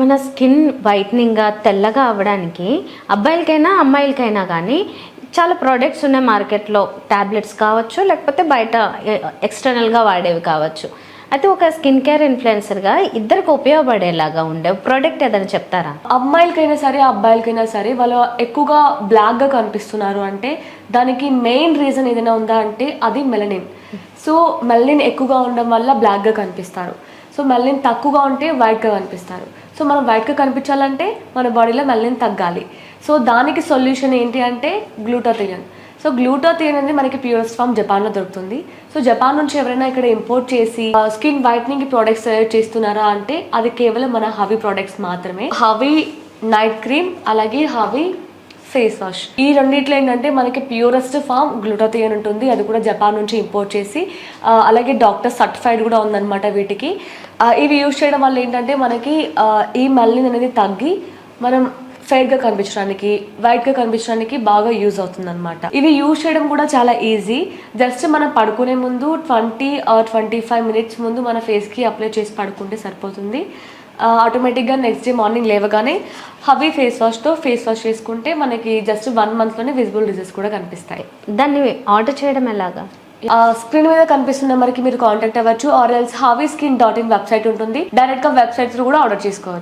మన స్కిన్ వైట్నింగ్గా తెల్లగా అవ్వడానికి అబ్బాయిలకైనా అమ్మాయిలకైనా కానీ చాలా ప్రోడక్ట్స్ ఉన్నాయి మార్కెట్లో. ట్యాబ్లెట్స్ కావచ్చు, లేకపోతే బయట ఎక్స్టర్నల్గా వాడేవి కావచ్చు. అయితే ఒక స్కిన్ కేర్ ఇన్ఫ్లుయెన్సర్గా ఇద్దరికి ఉపయోగపడేలాగా ఉండే ప్రోడక్ట్ ఏదైనా చెప్తారా? అమ్మాయిలకైనా సరే అబ్బాయిలకైనా సరే వాళ్ళు ఎక్కువగా బ్లాక్గా కనిపిస్తున్నారు అంటే దానికి మెయిన్ రీజన్ ఏదైనా ఉందా అంటే అది మెలనిన్. సో మెలనిన్ ఎక్కువగా ఉండడం వల్ల బ్లాక్గా కనిపిస్తారు. సో మెలనిన్ తక్కువగా ఉంటే వైట్గా కనిపిస్తారు. సో మనం వైట్గా కనిపించాలంటే మన బాడీలో మెలనిన్ తగ్గాలి. సో దానికి సొల్యూషన్ ఏంటి అంటే గ్లూటాథియోన్. సో గ్లూటాథియోన్ అనేది మనకి ప్యూరెస్ట్ ఫామ్ జపాన్లో దొరుకుతుంది. సో జపాన్ నుంచి ఎవరైనా ఇక్కడ ఇంపోర్ట్ చేసి స్కిన్ వైట్నింగ్ ప్రోడక్ట్స్ తయారు చేస్తున్నారా అంటే అది కేవలం మన హవీ ప్రోడక్ట్స్ మాత్రమే. హవీ నైట్ క్రీమ్ అలాగే హవీ ఫేస్ వాష్, ఈ రెండిట్లో ఏంటంటే మనకి ప్యూరెస్ట్ ఫామ్ గ్లూటాథియోన్ ఉంటుంది. అది కూడా జపాన్ నుంచి ఇంపోర్ట్ చేసి అలాగే డాక్టర్ సర్టిఫైడ్ కూడా ఉందన్నమాట వీటికి. ఇవి యూజ్ చేయడం వల్ల ఏంటంటే మనకి ఈ మెలనిన్ అనేది తగ్గి మనం ఫెయిర్గా కనిపించడానికి, వైట్గా కనిపించడానికి బాగా యూజ్ అవుతుంది అనమాట. ఇవి యూజ్ చేయడం కూడా చాలా ఈజీ. జస్ట్ మనం పడుకునే ముందు 20-25 మినిట్స్ ముందు మన ఫేస్కి అప్లై చేసి పడుకుంటే సరిపోతుంది. ఆటోమేటిక్గా నెక్స్ట్ డే మార్నింగ్ లేవగానే హవీ ఫేస్ వాష్తో ఫేస్ వాష్ చేసుకుంటే మనకి జస్ట్ 1 మంత్లోనే విజిబుల్ రిజల్ట్స్ కూడా కనిపిస్తాయి. దాన్ని ఆర్డర్ చేయడం ఎలాగా? స్క్రీన్ మీద కనిపిస్తున్న నెంబర్కి మీరు కాంటాక్ట్ అవ్వచ్చు. ఆర్ ఎల్స్ HaviSkin.in వెబ్సైట్ ఉంటుంది. డైరెక్ట్గా వెబ్సైట్స్ కూడా ఆర్డర్ చేసుకోవచ్చు.